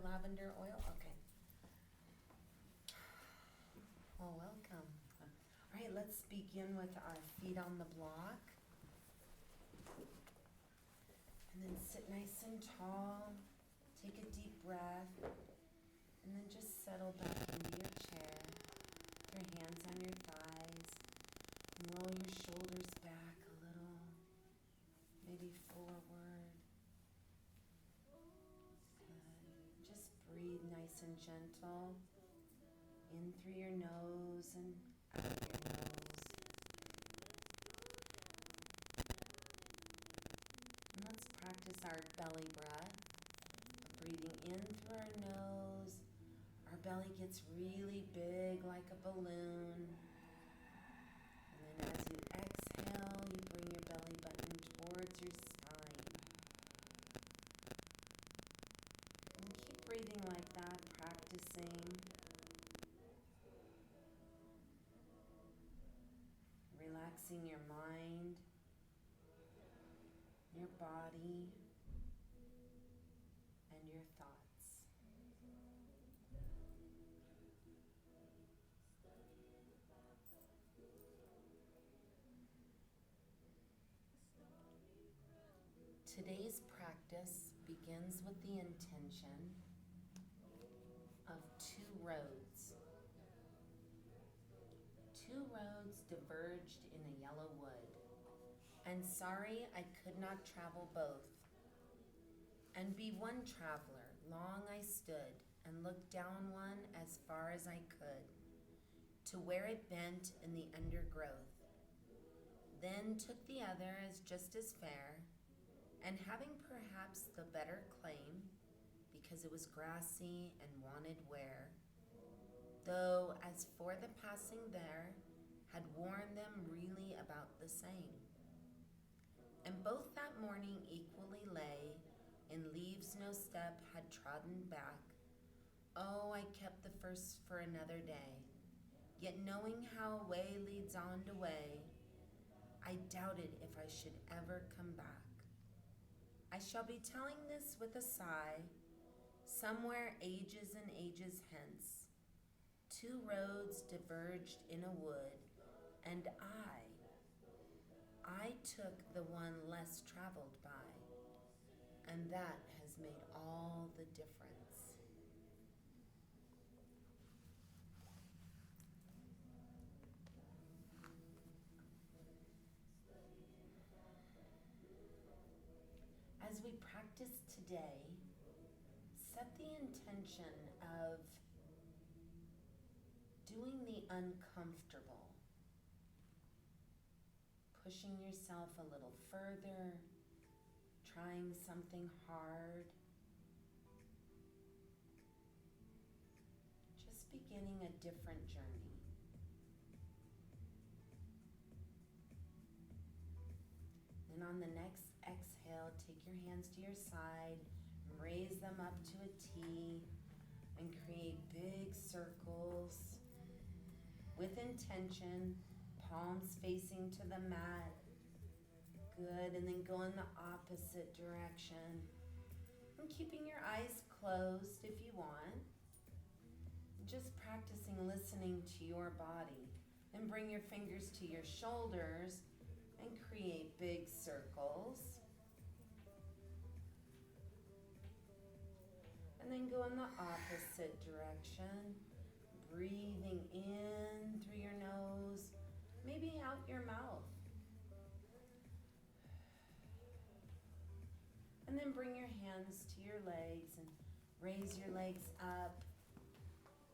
lavender oil? Okay. Well, welcome. All right, let's begin with our feet on the block. And then sit nice and tall. Take a deep breath. And then just settle back into your chair. Your hands on your thighs. And roll your shoulders back a little. Maybe forward. Good. Just breathe nice and gentle. In through your nose and out your nose. And let's practice our belly breath. Breathing in through our nose. Our belly gets really big like a balloon. And then as you exhale, you bring your belly button towards your spine. And keep breathing like that, practicing. Relaxing your mind, your body, and your thoughts. Today's practice begins with the intention of two roads. Two roads diverged in a yellow wood, and sorry I could not travel both. And be one traveler, long I stood, and looked down one as far as I could, to where it bent in the undergrowth. Then took the other as just as fair, and having perhaps the better claim, because it was grassy and wanted wear, though as for the passing there, had worn them really about the same. And both that morning equally lay, in leaves no step had trodden back. Oh, I kept the first for another day, yet knowing how a way leads on to way, I doubted if I should ever come back. I shall be telling this with a sigh, somewhere ages and ages hence. Two roads diverged in a wood, and I took the one less traveled by, and that has made all the difference. As we practice today, set the intention of doing the uncomfortable, pushing yourself a little further, trying something hard, just beginning a different journey. Then on the next exhale, take your hands to your side, raise them up to a T, and create big circles with intention, palms facing to the mat. Good, and then go in the opposite direction. And keeping your eyes closed if you want. Just practicing listening to your body. Then bring your fingers to your shoulders and create big circles. And then go in the opposite direction. Breathing in through your nose, maybe out your mouth. And then bring your hands to your legs and raise your legs up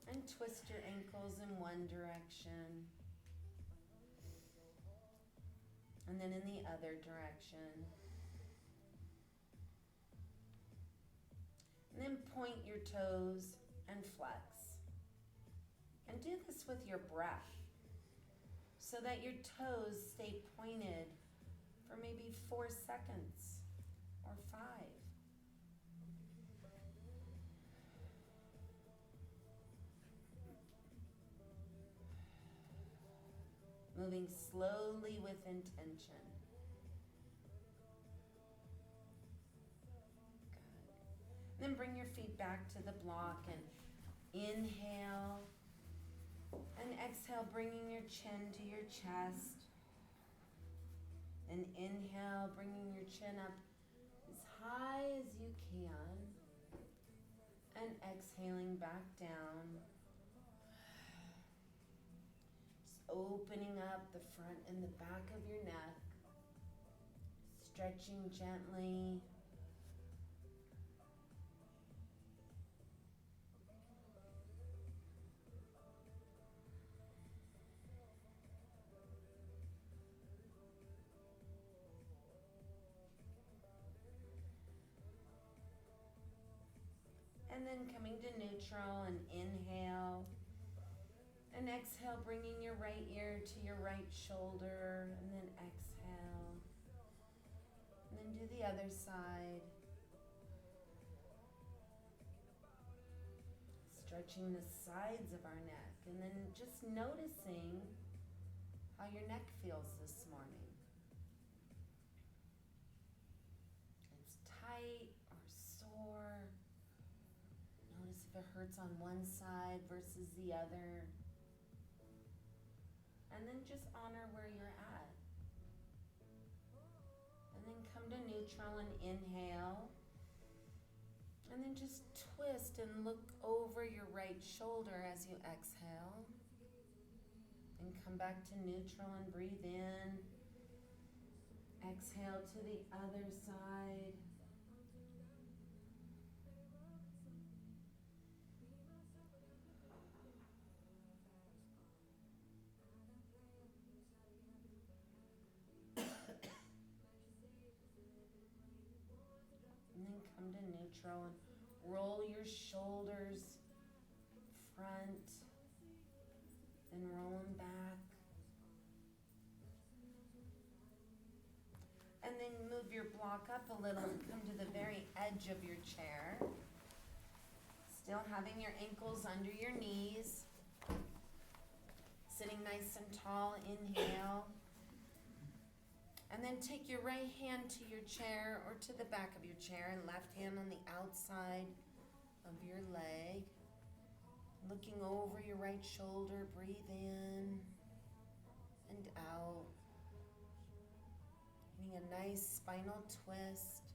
and twist your ankles in one direction. And then in the other direction. And then point your toes and flex. And do this with your breath so that your toes stay pointed for maybe 4 seconds or 5. Moving slowly with intention. Good. Then bring your feet back to the block and inhale. And exhale, bringing your chin to your chest. And inhale, bringing your chin up as high as you can. And exhaling back down. Just opening up the front and the back of your neck. Stretching gently. And then coming to neutral and inhale. And exhale, bringing your right ear to your right shoulder. And then exhale. And then do the other side. Stretching the sides of our neck. And then just noticing how your neck feels this morning. It's tight or sore. Notice if it hurts on one side versus the other. And then just honor where you're at. And then come to neutral and inhale. And then just twist and look over your right shoulder as you exhale. And come back to neutral and breathe in. Exhale to the other side. And then come to neutral and roll your shoulders front, then roll them back. And then move your block up a little and come to the very edge of your chair. Still having your ankles under your knees. Sitting nice and tall, inhale. And then take your right hand to your chair or to the back of your chair and left hand on the outside of your leg. Looking over your right shoulder, breathe in and out. Getting a nice spinal twist.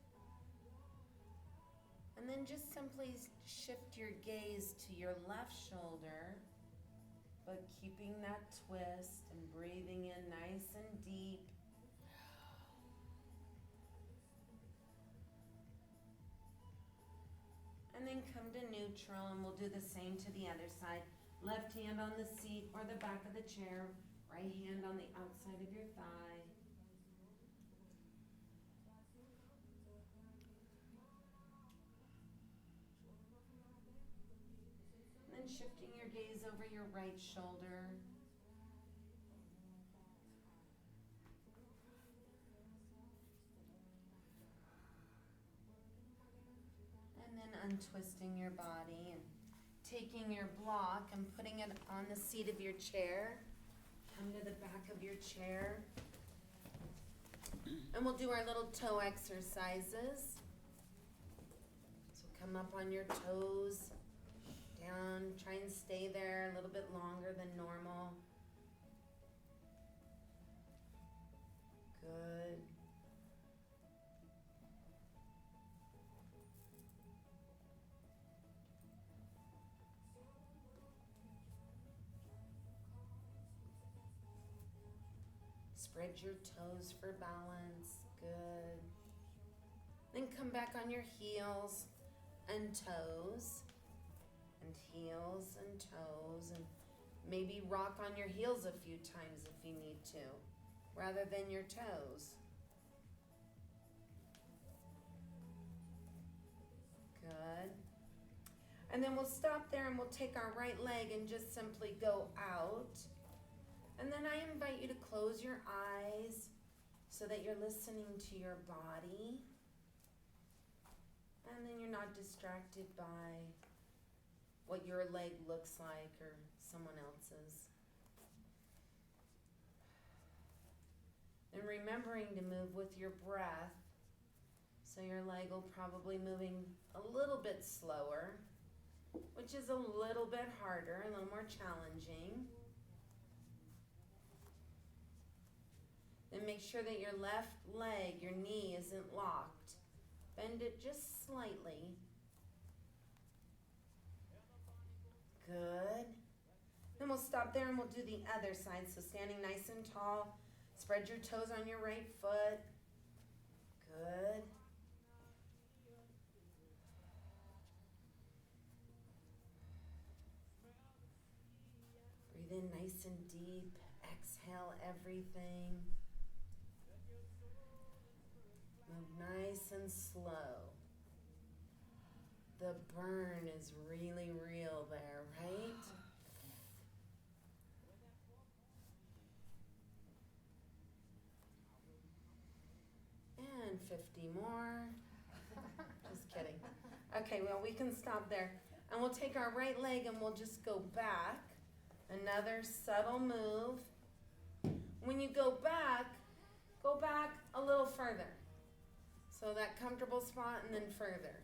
And then just simply shift your gaze to your left shoulder, but keeping that twist and breathing in nice and deep. And then come to neutral, and we'll do the same to the other side. Left hand on the seat or the back of the chair, right hand on the outside of your thigh. And then shifting your gaze over your right shoulder. And then untwisting your body and taking your block and putting it on the seat of your chair. Come to the back of your chair. And we'll do our little toe exercises. So come up on your toes, down, try and stay there a little bit longer than normal. Good. Spread your toes for balance. Good. Then come back on your heels and toes. And heels and toes. And maybe rock on your heels a few times if you need to, rather than your toes. Good. And then we'll stop there and we'll take our right leg and just simply go out. And then I invite you to close your eyes so that you're listening to your body. And then you're not distracted by what your leg looks like or someone else's. And remembering to move with your breath So your leg will probably moving a little bit slower, which is a little bit harder, a little more challenging. Then make sure that your left leg, your knee isn't locked. Bend it just slightly. Good. Then we'll stop there and we'll do the other side. So standing nice and tall, spread your toes on your right foot. Good. Breathe in nice and deep. Exhale everything. Move nice and slow. The burn is really real there, right? And 50 more. Just kidding. Okay, well, we can stop there. And we'll take our right leg and we'll just go back. Another subtle move. When you go back a little further. So that comfortable spot and then further.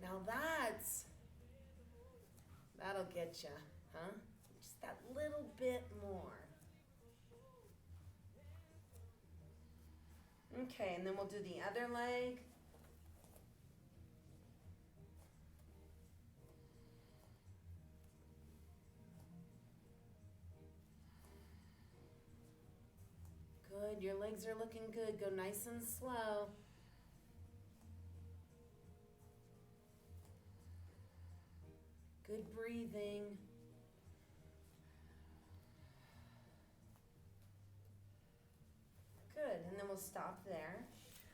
Now that'll get you, huh? Just that little bit more. Okay, and then we'll do the other leg. Good, your legs are looking good. Go nice and slow. Good breathing. Good, and then we'll stop there.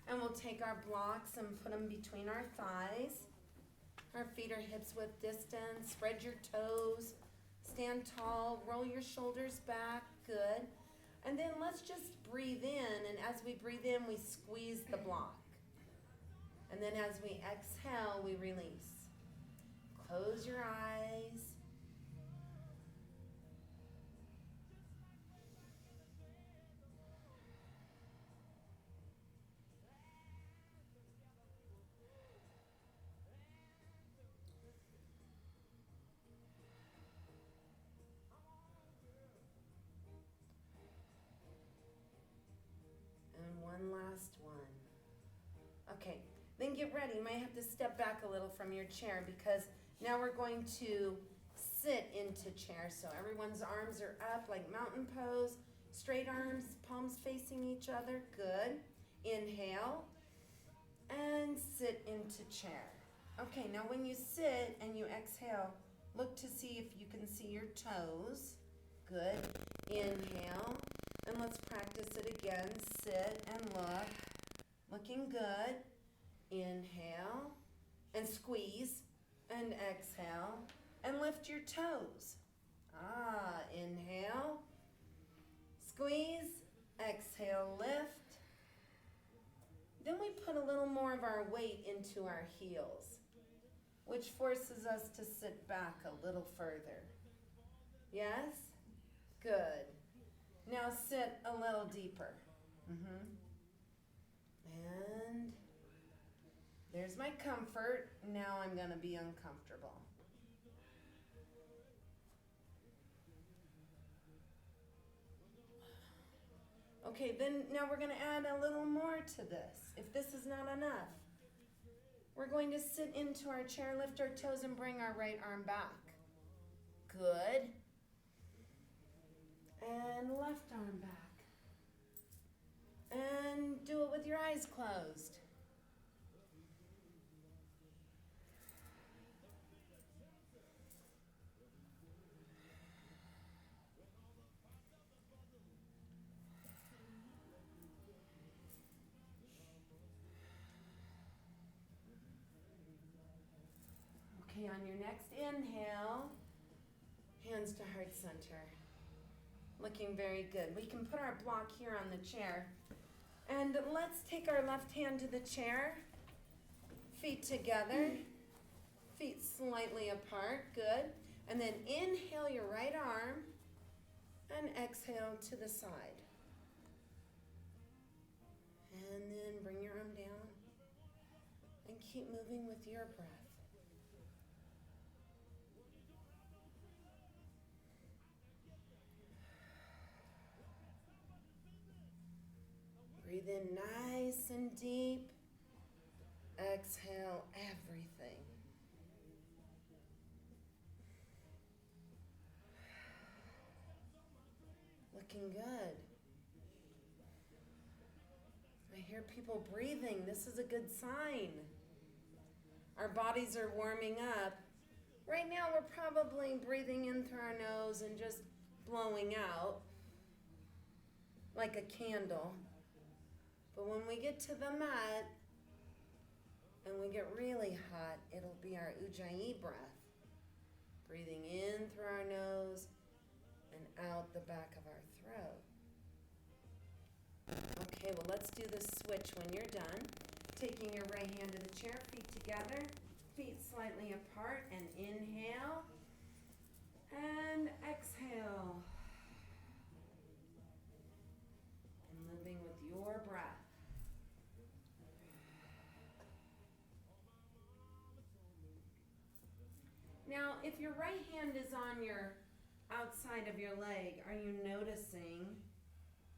And we'll take our blocks and put them between our thighs. Our feet are hips width distance. Spread your toes. Stand tall. Roll your shoulders back. Good. And then let's just breathe in, and as we breathe in, we squeeze the block. And then as we exhale, we release. Close your eyes. One last one. Okay, then get ready. You might have to step back a little from your chair because now we're going to sit into chair. So everyone's arms are up like mountain pose. Straight arms, palms facing each other. Good. Inhale and sit into chair. Okay, now when you sit and you exhale, look to see if you can see your toes. Good. Inhale. And let's practice it again. Sit and look. Looking good. Inhale. And squeeze. And exhale. And lift your toes. Inhale. Squeeze. Exhale, lift. Then we put a little more of our weight into our heels, which forces us to sit back a little further. Yes? Good. Now sit a little deeper. And there's my comfort. Now I'm going to be uncomfortable. Okay, then now we're going to add a little more to this. If this is not enough, we're going to sit into our chair, lift our toes, and bring our right arm back. Good. And left arm back. And do it with your eyes closed. Okay, on your next inhale, hands to heart center. Looking very good. We can put our block here on the chair. And let's take our left hand to the chair. Feet together. Feet slightly apart. Good. And then inhale your right arm and exhale to the side. And then bring your arm down and keep moving with your breath. Breathe in nice and deep. Exhale everything. Looking good. I hear people breathing. This is a good sign. Our bodies are warming up. Right now we're probably breathing in through our nose and just blowing out like a candle. But when we get to the mat and we get really hot, it'll be our Ujjayi breath. Breathing in through our nose and out the back of our throat. Okay, well let's do the switch when you're done. Taking your right hand to the chair, feet together, feet slightly apart, and inhale and exhale. And living with your breath. Now, if your right hand is on your outside of your leg, are you noticing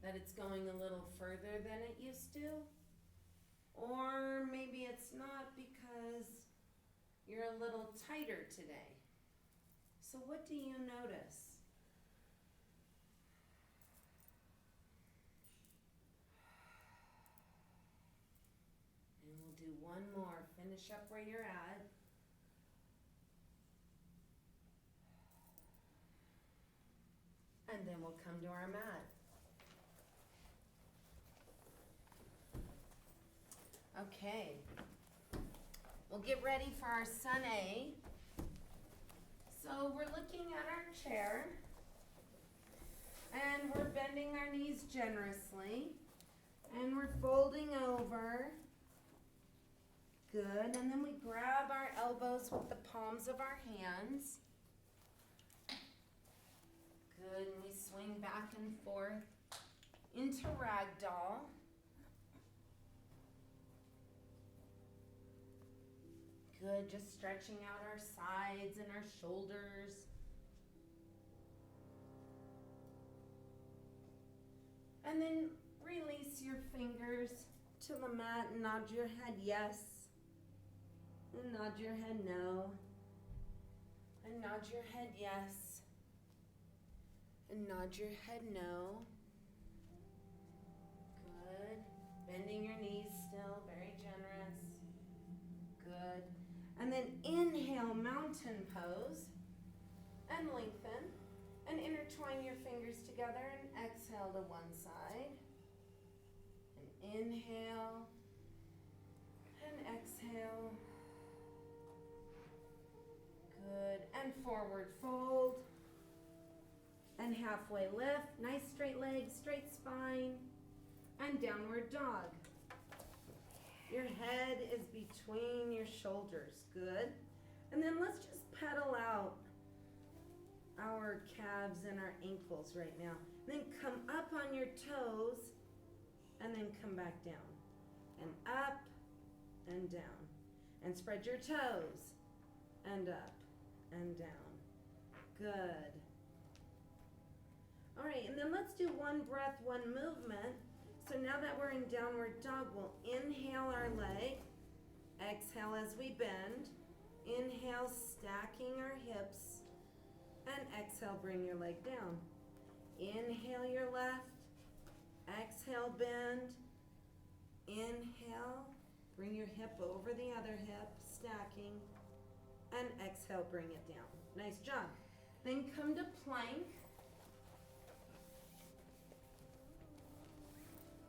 that it's going a little further than it used to? Or maybe it's not because you're a little tighter today. So what do you notice? And we'll do one more. Finish up where you're at. And then we'll come to our mat. Okay. We'll get ready for our Sun A. So we're looking at our chair. And we're bending our knees generously. And we're folding over. Good. And then we grab our elbows with the palms of our hands. Good, and we swing back and forth into ragdoll. Good, just stretching out our sides and our shoulders. And then release your fingers to the mat and nod your head yes. And nod your head no. And nod your head yes. And nod your head no. Good. Bending your knees still, very generous. Good. And then inhale, mountain pose. And lengthen. And intertwine your fingers together and exhale to one side. And inhale. And exhale. Good. And forward fold. And halfway lift, nice straight legs, straight spine, and downward dog. Your head is between your shoulders, good. And then let's just pedal out our calves and our ankles right now. Then come up on your toes, and then come back down. And up, and down. And spread your toes, and up, and down. Good. All right, and then let's do one breath, one movement. So now that we're in downward dog, we'll inhale our leg. Exhale as we bend. Inhale, stacking our hips. And exhale, bring your leg down. Inhale your left. Exhale, bend. Inhale, bring your hip over the other hip, stacking. And exhale, bring it down. Nice job. Then come to plank.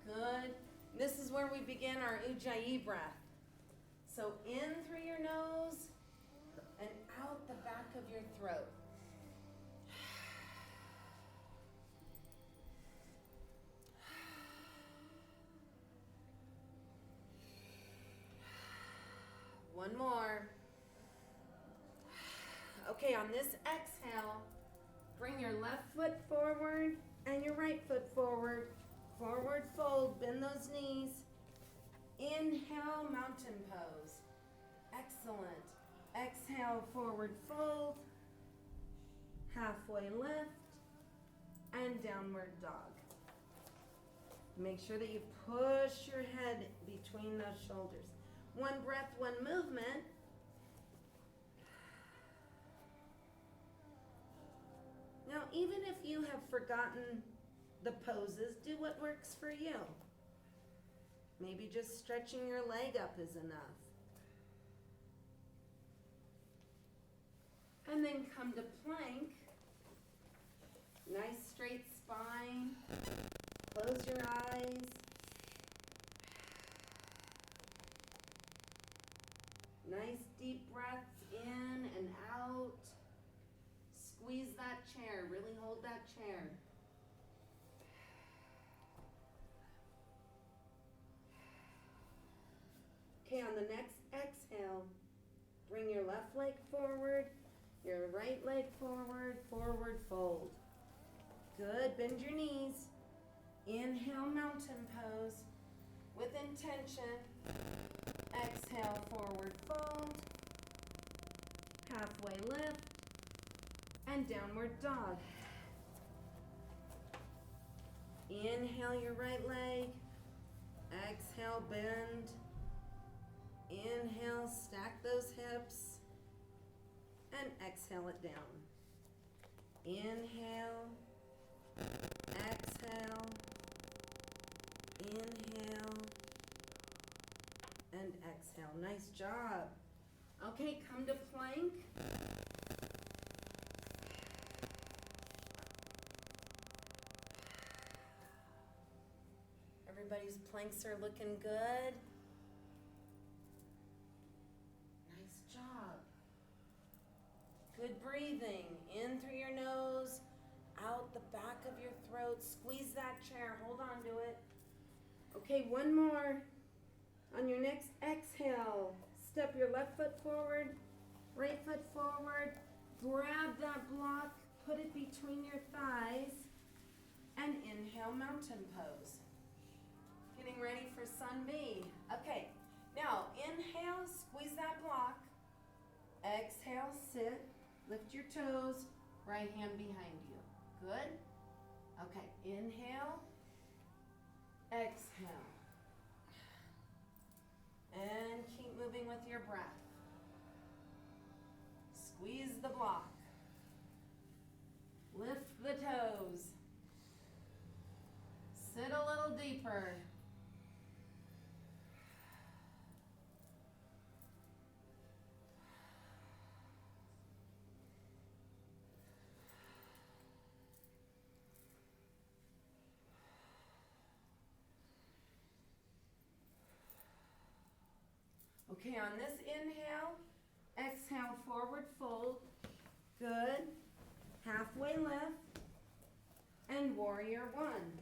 Good. This is where we begin our Ujjayi breath. So in through your nose and out the back of your throat. One more. Okay, on this exhale, bring your left foot forward and your right foot forward. Forward fold, bend those knees, Inhale, mountain pose. Excellent. Exhale, forward fold. Halfway lift. And downward dog. Make sure that you push your head between those shoulders. One breath, one movement. Now, even if you have forgotten the poses, do what works for you. Maybe just stretching your leg up is enough. And then come to plank. Nice straight spine. Close your eyes. Nice deep breaths in and out. Squeeze that chair. Really hold that chair. Okay, on the next exhale, bring your left leg forward, your right leg forward, forward fold. Good, bend your knees. Inhale, mountain pose with intention. Exhale, forward fold. Halfway lift. And downward dog. Inhale your right leg. Exhale, bend. Inhale, stack those hips. And exhale it down. Inhale. Exhale. Inhale. And exhale. Nice job. Okay, come to plank. Everybody's planks are looking good. Nice job. Good breathing. In through your nose, out the back of your throat. Squeeze that chair. Hold on to it. Okay, one more. On your next exhale, step your left foot forward, right foot forward. Grab that block, put it between your thighs, and inhale, mountain pose. Getting ready for sun B. Okay, now inhale, squeeze that block. Exhale, sit, lift your toes, right hand behind you. Good? Okay, inhale, exhale. And keep moving with your breath. Squeeze the block. Lift the toes. Sit a little deeper. Okay, on this inhale, exhale, forward fold. Good. Halfway lift. And warrior one.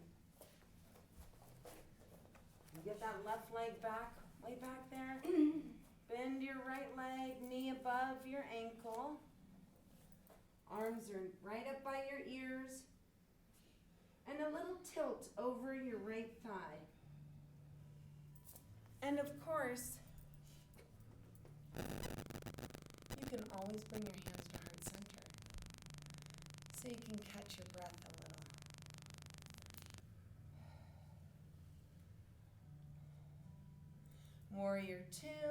Get that left leg back, way back there. Bend your right leg, knee above your ankle. Arms are right up by your ears. And a little tilt over your right thigh. And of course, you can always bring your hands to heart center so you can catch your breath a little. Warrior two.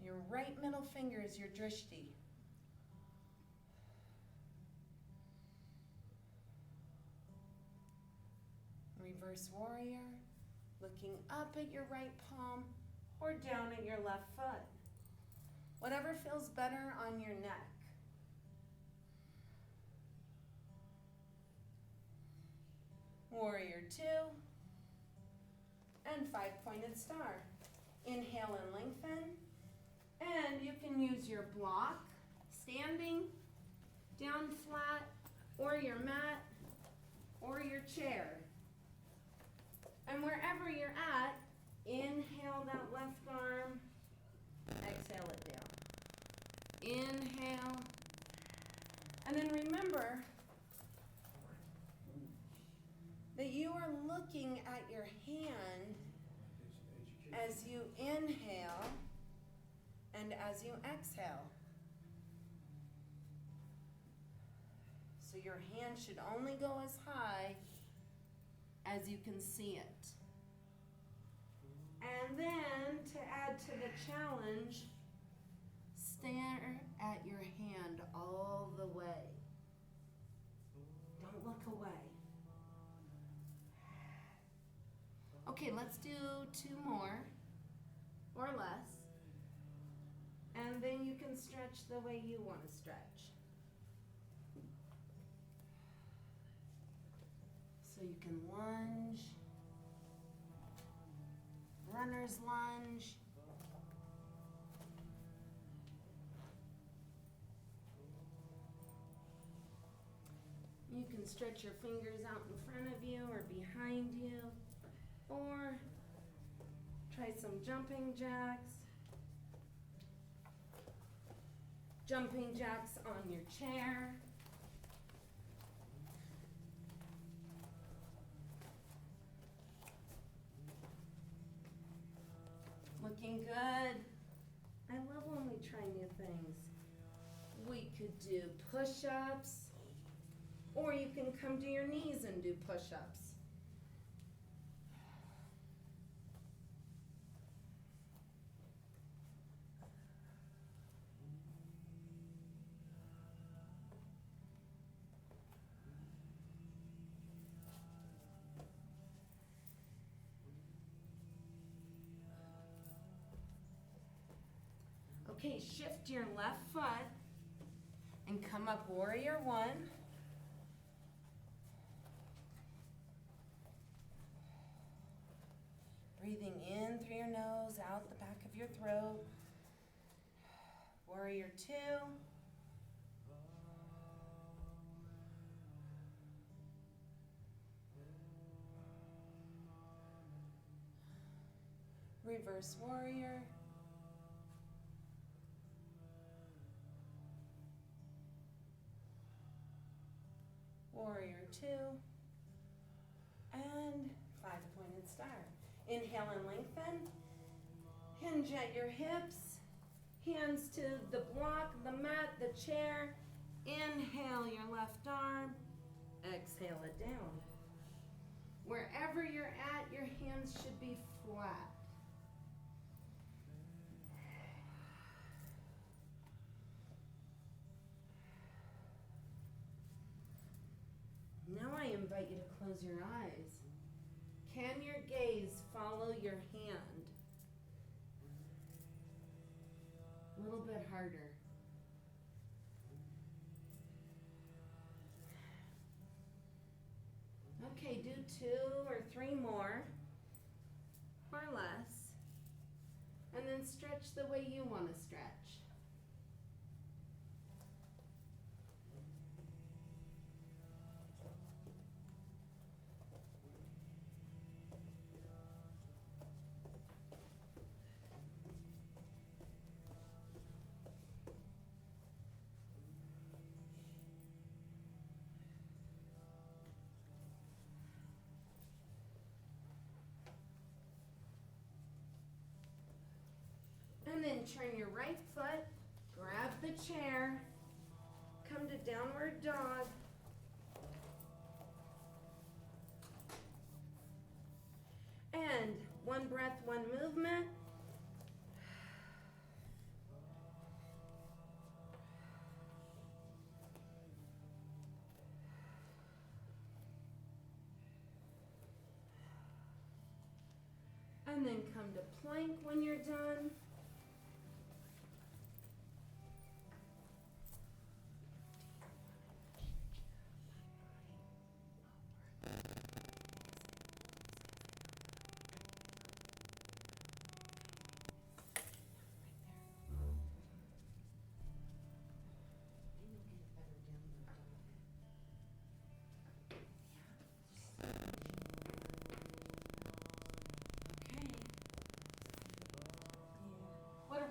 Your right middle finger is your drishti. Reverse warrior. Looking up at your right palm or down at your left foot. Whatever feels better on your neck. Warrior two. And 5-pointed star. Inhale and lengthen. And you can use your block, standing, down flat, or your mat, or your chair. And wherever you're at, inhale that left arm, exhale it down. Inhale. And then remember that you are looking at your hand as you inhale and as you exhale. So your hand should only go as high as you can see it. And then to add to the challenge, stare at your hand all the way. Don't look away. Okay, let's do 2 more or less. And then you can stretch the way you want to stretch. So you can lunge, runner's lunge. You can stretch your fingers out in front of you or behind you, or try some jumping jacks. Jumping jacks on your chair. Looking good. I love when we try new things. We could do push-ups, or you can come to your knees and do push-ups. Okay, shift your left foot and come up warrior 1. Breathing in through your nose, out the back of your throat. Warrior 2. Reverse warrior. Warrior 2, and 5-pointed star. Inhale and lengthen. Hinge at your hips. Hands to the block, the mat, the chair. Inhale your left arm. Exhale it down. Wherever you're at, your hands should be flat. Now I invite you to close your eyes. Can your gaze follow your hand? A little bit harder. Okay, do 2 or 3 more or less. And then stretch the way you want to stretch. And then turn your right foot, grab the chair, come to downward dog. And 1 breath, 1 movement. And then come to plank when you're done.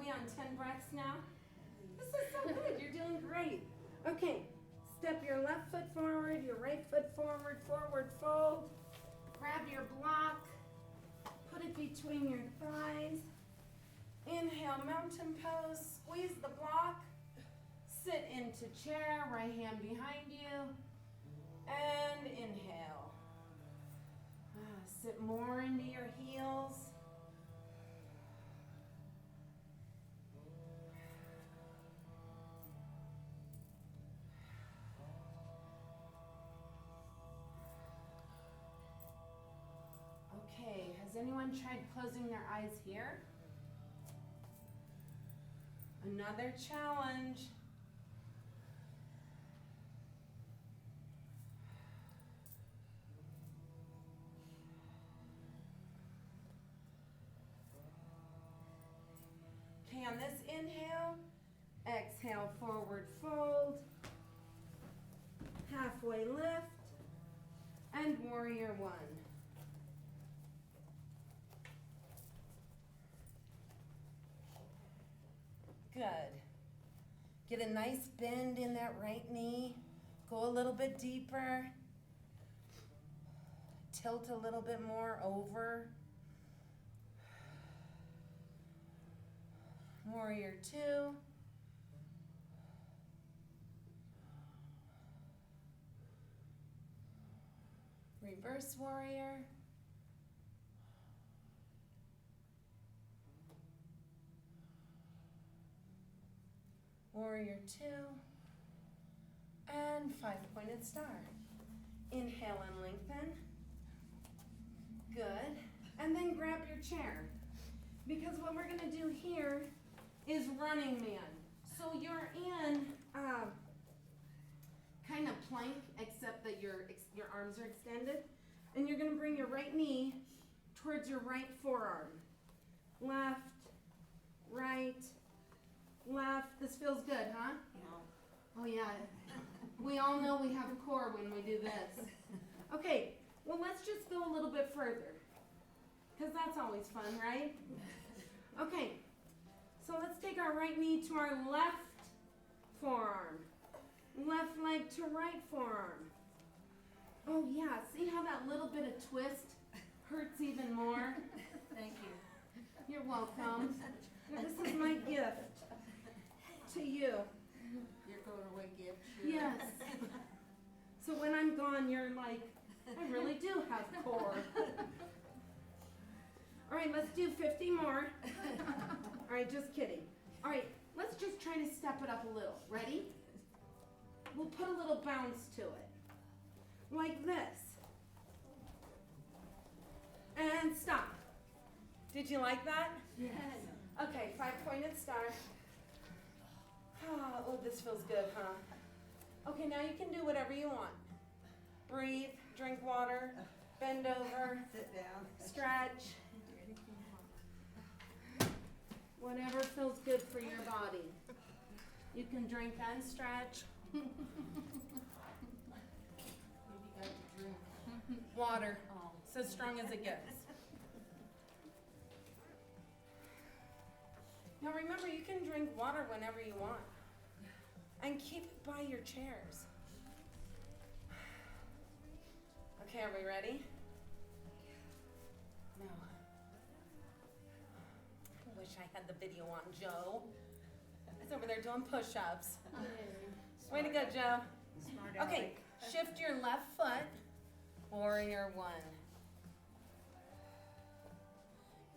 On 10 breaths now. This is so good. You're doing great. Okay, step your left foot forward, your right foot forward, forward fold. Grab your block. Put it between your thighs. Inhale, mountain pose. Squeeze the block. Sit into chair, right hand behind you. And inhale. Sit more into your heels. Okay, has anyone tried closing their eyes here? Another challenge. Okay, on this inhale, exhale, forward fold, halfway lift, and warrior one. Good. Get a nice bend in that right knee. Go a little bit deeper. Tilt a little bit more over. Warrior two. Reverse warrior. Warrior two. And 5-pointed star. Inhale and lengthen. Good. And then grab your chair. Because what we're going to do here is running man. So you're in kind of plank, except that your arms are extended. And you're going to bring your right knee towards your right forearm. Left, right, left. This feels good, huh? Yeah. Oh, yeah. We all know we have a core when we do this. Okay, well, let's just go a little bit further. Because that's always fun, right? Okay, so let's take our right knee to our left forearm. Left leg to right forearm. Oh yeah, see how that little bit of twist hurts even more? Thank you. You're welcome. This is my gift to you. Your going away gift. Sure. Yes. So when I'm gone, you're like, I really do have core. All right, let's do 50 more. All right, just kidding. All right, let's just try to step it up a little. Ready? We'll put a little bounce to it. Like this. And stop. Did you like that? Yes. Okay, 5-pointed star. Oh, this feels good, huh? Okay, now you can do whatever you want. Breathe, drink water, bend over, Sit down. stretch. Whatever feels good for your body. You can drink and stretch. Maybe got to drink. Water. Oh. It's as strong as it gets. Now remember, you can drink water whenever you want. And keep it by your chairs. Okay, are we ready? No. I wish I had the video on Joe. He's over there doing push-ups. Way to go, Joe. Smart Okay, shift your left foot. Warrior one.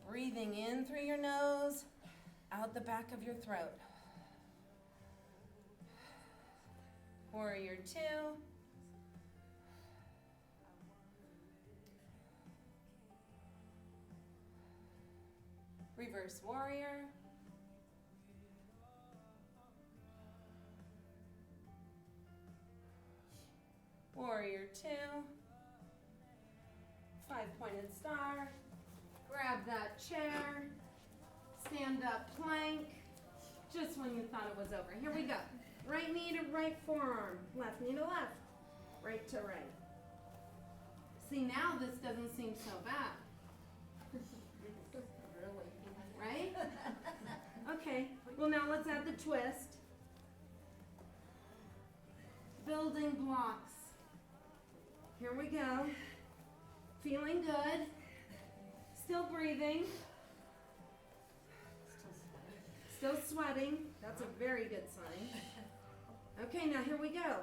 Breathing in through your nose, out the back of your throat. Warrior two. Reverse warrior. Warrior two. 5-pointed star. Grab that chair. Stand up plank. Just when you thought it was over. Here we go. Right knee to right forearm. Left knee to left. Right to right. See, now this doesn't seem so bad. Really? Right? Okay. Well, now let's add the twist. Building blocks. Here we go. Feeling good. Still breathing. Still sweating. That's a very good sign. Okay, now here we go.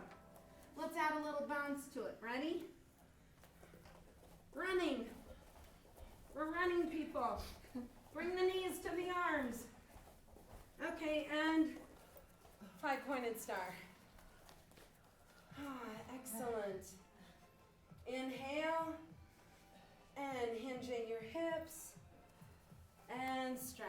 Let's add a little bounce to it. Ready? Running. We're running, people. Bring the knees to the arms. Okay, and 5-pointed star. Excellent. Inhale and hinge at your hips and stretch.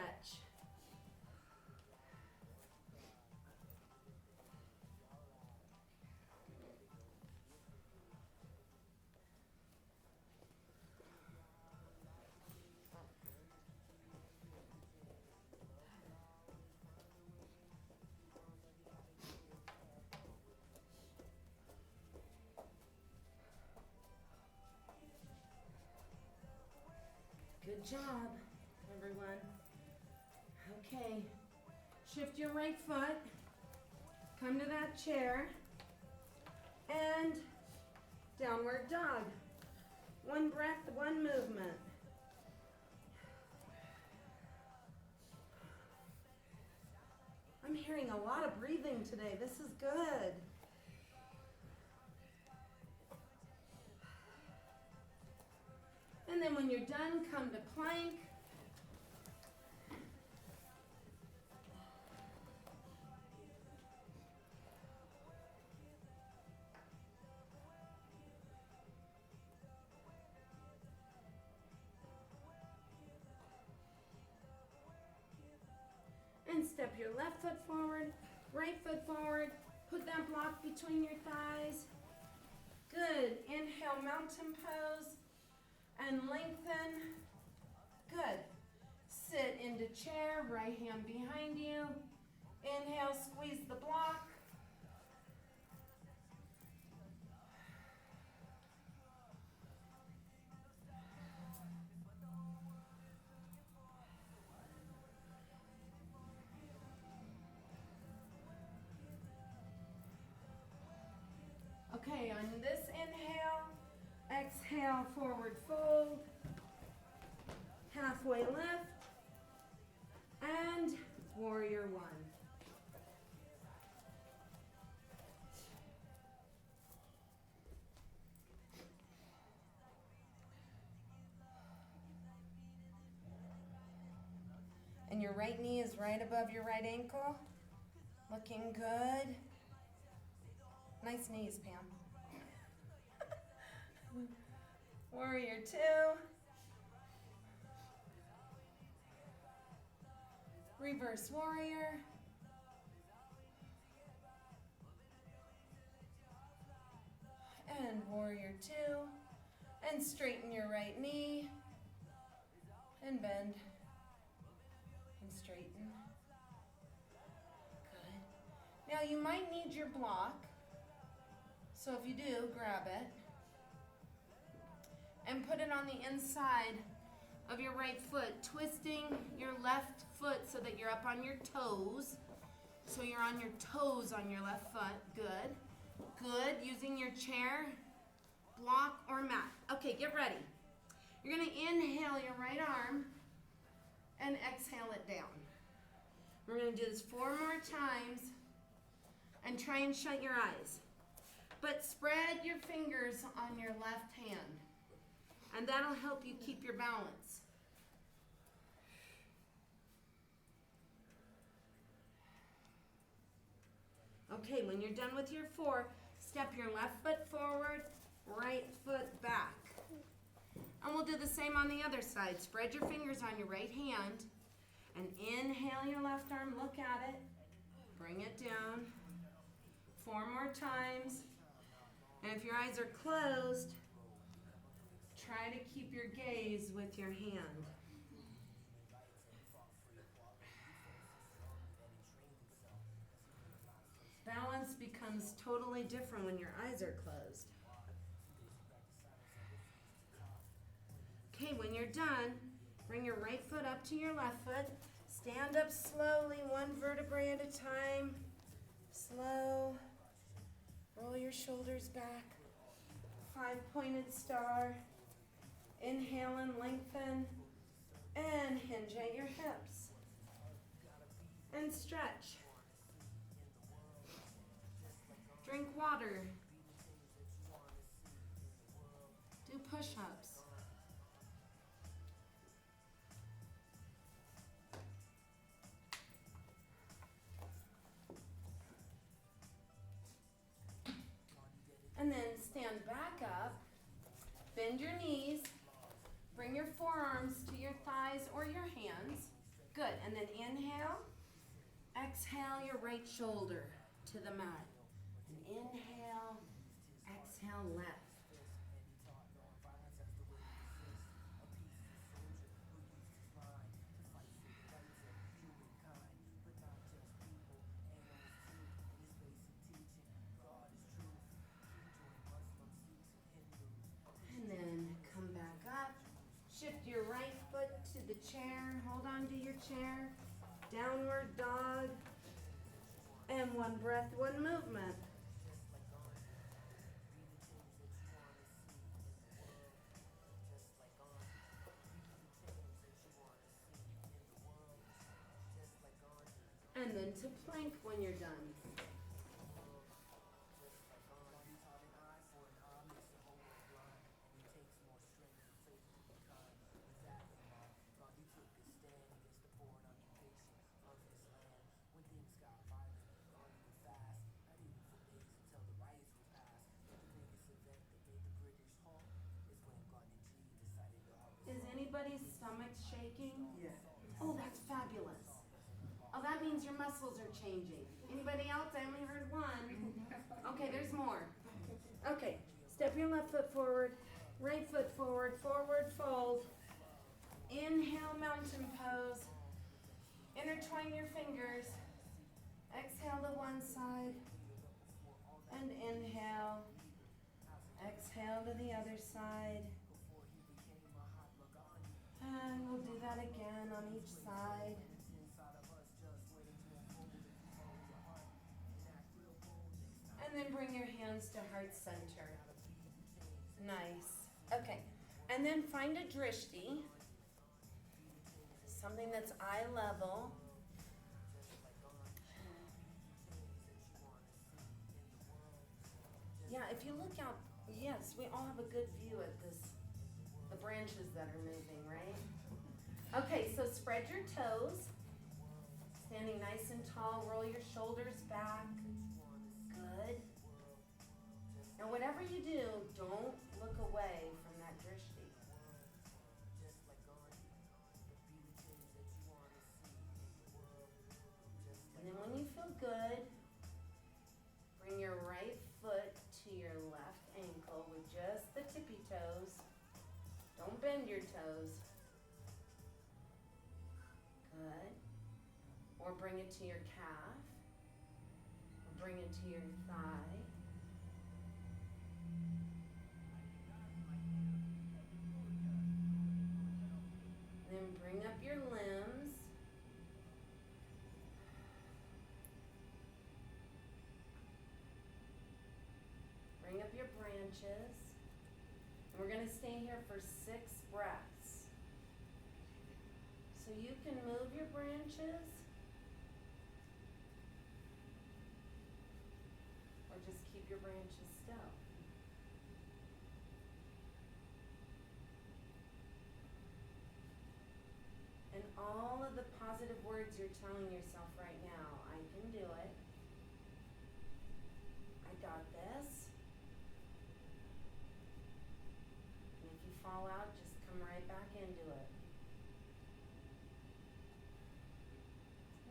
Good job, everyone. Okay, shift your right foot, come to that chair, and downward dog. One breath, one movement. I'm hearing a lot of breathing today. This is good. And then when you're done, come to plank. And step your left foot forward, right foot forward. Put that block between your thighs. Good. Inhale, mountain pose. And lengthen. Good. Sit into chair, right hand behind you. Inhale, squeeze the block. Okay, on this inhale, exhale, forward fold, halfway lift, and warrior one. And your right knee is right above your right ankle. Looking good. Nice knees, Pam. Warrior two. Reverse warrior. And warrior two. And straighten your right knee. And bend. And straighten. Good. Now you might need your block. So if you do, grab it. And put it on the inside of your right foot, twisting your left foot so that you're up on your toes. So you're on your toes on your left foot. Good. Good. Using your chair, block, or mat. Okay, get ready. You're going to inhale your right arm and exhale it down. We're going to do this 4 more times and try and shut your eyes. But spread your fingers on your left hand. And that'll help you keep your balance. Okay, when you're done with your 4, step your left foot forward, right foot back. And we'll do the same on the other side. Spread your fingers on your right hand and inhale your left arm, look at it, bring it down. 4 more times. And if your eyes are closed, try to keep your gaze with your hand. Balance becomes totally different when your eyes are closed. Okay, when you're done, bring your right foot up to your left foot. Stand up slowly, 1 vertebrae at a time. Slow. Roll your shoulders back. 5-pointed star. Inhale and lengthen. And hinge at your hips. And stretch. Drink water. Do push-ups. And then stand back up. Bend your knees. Bring your forearms to your thighs or your hands. Good. And then inhale. Exhale your right shoulder to the mat. And inhale. Exhale left. And then come back up. Shift your right foot to the chair. Hold on to your chair. Downward dog. And one breath, one movement. And then to plank when you're done. Is anybody's stomach shaking? Yeah. Oh, that's fabulous. Oh, that means your muscles are changing. Anybody else? I only heard one. Okay, there's more. Okay, step your left foot forward, right foot forward, forward fold. Inhale, mountain pose. Intertwine your fingers. Exhale to one side. And inhale. Exhale to the other side. And we'll do that again on each side. And then bring your hands to heart center. Nice. Okay. And then find a drishti. Something that's eye level. Yeah, if you look out, yes, we all have a good view at the branches that are moving, right? Okay, so spread your toes. Standing nice and tall, roll your shoulders back. Good. Now whatever you do, don't look away from that drishti. And then when you feel good, bring your right foot to your left ankle with just the tippy toes. Don't bend your toes. Good. Or bring it to your calf. Or bring it to your thigh. Then bring up your limbs. Bring up your branches. And we're going to stay here for 6 breaths. So you can move your branches or just keep your branches still. And all of the positive words you're telling yourself right now, I can do it. I got this. And if you fall out, just come right back into it.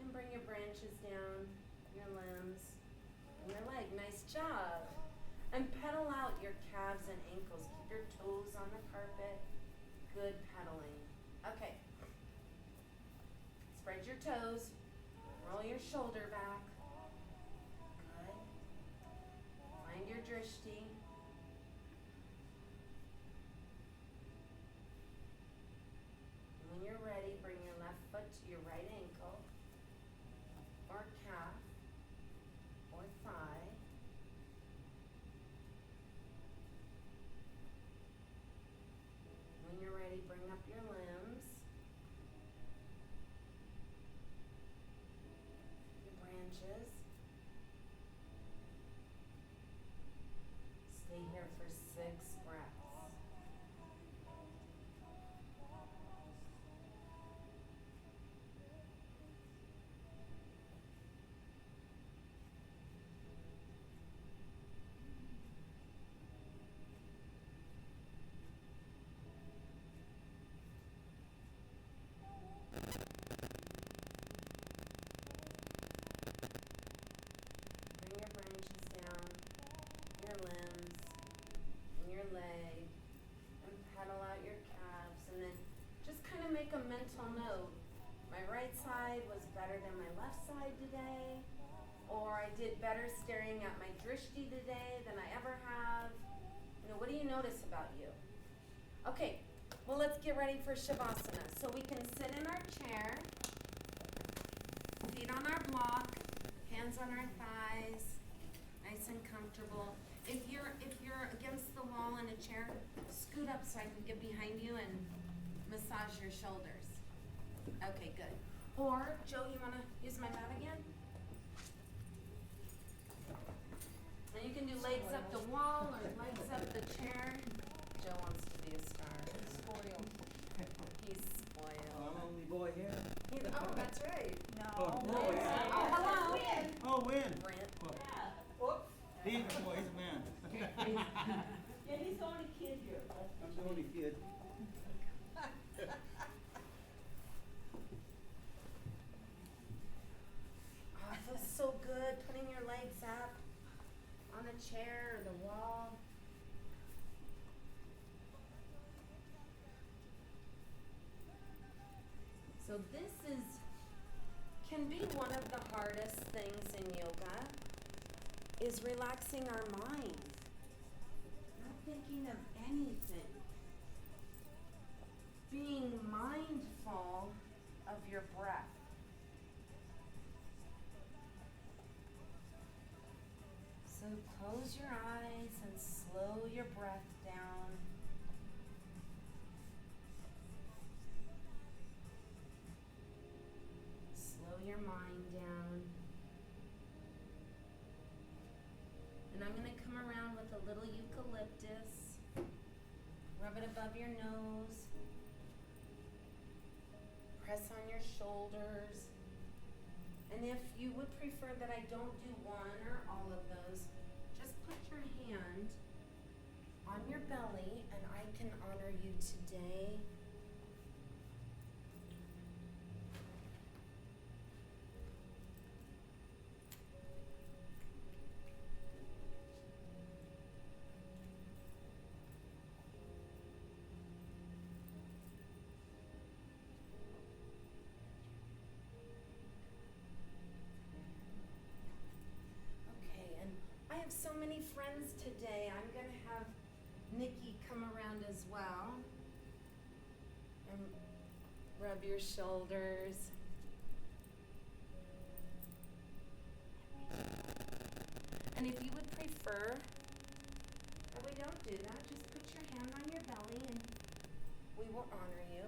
And bring your branches down, your limbs, and your leg. Nice job. And pedal out your calves and ankles. Keep your toes on the carpet. Good pedaling. Okay. Spread your toes. Roll your shoulder back. Good. Find your drishti. And when you're ready, bring your left foot to your right ankle, or calf, or thigh. When you're ready, bring up your limbs. branches. Stay here for 6 breaths. Bring your branches down, your limbs, and your leg, and pedal out your calves, and then just kind of make a mental note. My right side was better than my left side today, or I did better staring at my drishti today than I ever have. You know, what do you notice about you? Okay, well, let's get ready for Shavasana. So we can sit in our chair, feet on our block, hands on our thighs, nice and comfortable. If you're against the wall in a chair, scoot up so I can get behind you and massage your shoulders. Okay, good. Or, Joe, you wanna use my mat again? And you can do legs up the wall or legs up the chair. Joe wants to be a star. Spoiled. He's spoiled. Only boy here. Oh, that's right. Oh, No. boy. Oh, hello. Oh, win. Brent. Oh, he's a boy, he's a man. Yeah, he's the only kid here. I'm the only kid. Oh, it feels so good putting your legs up on a chair or the wall. So this can be one of the hardest things in yoga, is relaxing our mind. Not thinking of anything. Being mindful of your breath. So close your eyes and slow your breath down. Slow your mind down. And I'm going to come around with a little eucalyptus. Rub it above your nose. Press on your shoulders. And if you would prefer that I don't do one or all of those, just put your hand on your belly and I can honor you today. Okay, and I have so many friends today. I'm going to have Nikki come around as well and rub your shoulders. And if you would prefer that we don't do that, just put your hand on your belly and we will honor you.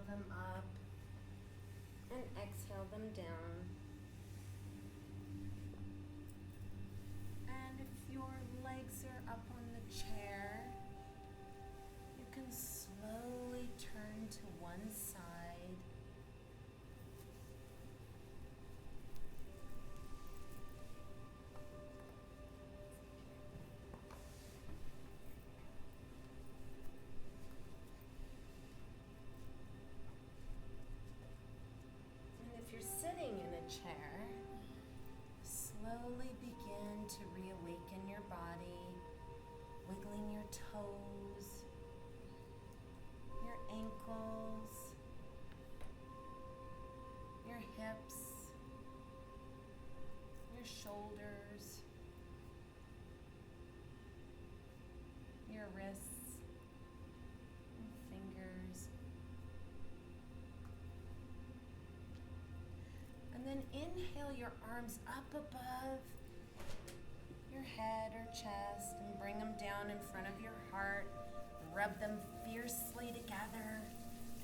Inhale them up and exhale them down. And if your legs are up on the chair, you can slowly turn to one side. And if you're sitting in a chair, slowly begin to reawaken your body, wiggling your toes, your ankles, your hips, your shoulders, your wrists and fingers. And then inhale your arms up above your head or chest and bring them down in front of your heart. Rub them fiercely together,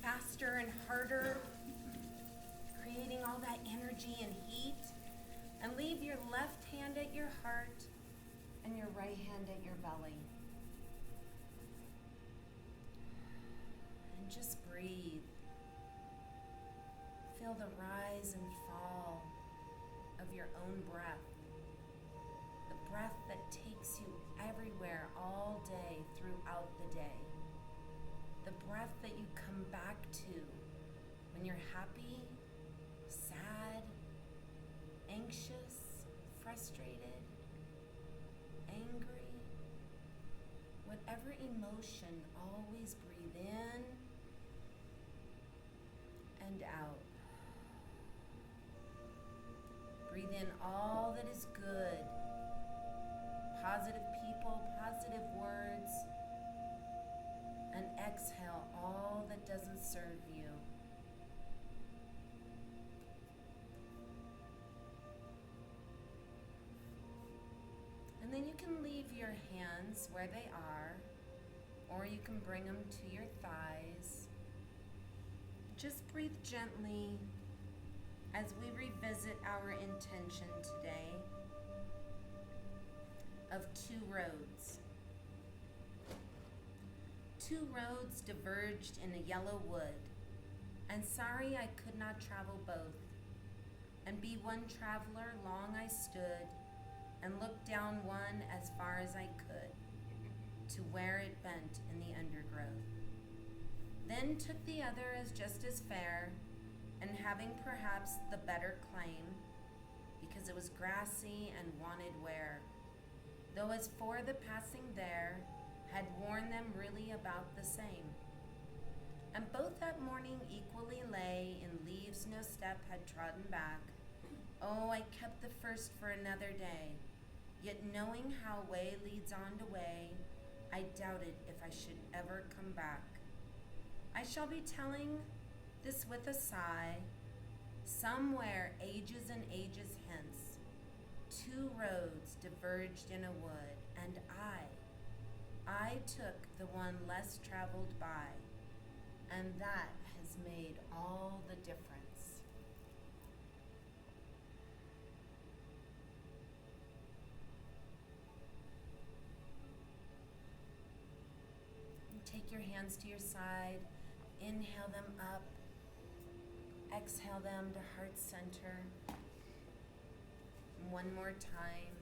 faster and harder, creating all that energy and heat. And leave your left hand at your heart and your right hand at your belly. And just breathe. Feel the rise and fall of your own breath. The breath that takes you everywhere all day throughout the day. The breath that you come back to when you're happy, sad, anxious, frustrated, angry. Whatever emotion, always breathe in and out. Breathe in all that is good, positive people, positive words, and exhale all that doesn't serve you. And then you can leave your hands where they are, or you can bring them to your thighs. Just breathe gently as we revisit our intention today of two roads. Two roads diverged in a yellow wood, and sorry I could not travel both. And be one traveler, long I stood, and looked down one as far as I could, to where it bent in the undergrowth. Then took the other as just as fair, and having perhaps the better claim, because it was grassy and wanted wear, though as for the passing there, had worn them really about the same. And both that morning equally lay in leaves no step had trodden back. Oh, I kept the first for another day, yet knowing how way leads on to way, I doubted if I should ever come back. I shall be telling this with a sigh, somewhere ages and ages hence, two roads diverged in a wood, and I took the one less traveled by, and that has made all the difference. Take your hands to your side, inhale them up, exhale them to heart center. One more time.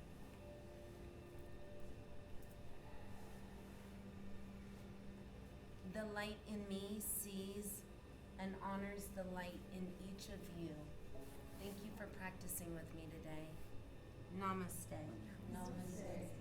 The light in me sees and honors the light in each of you. Thank you for practicing with me today. Namaste. Namaste.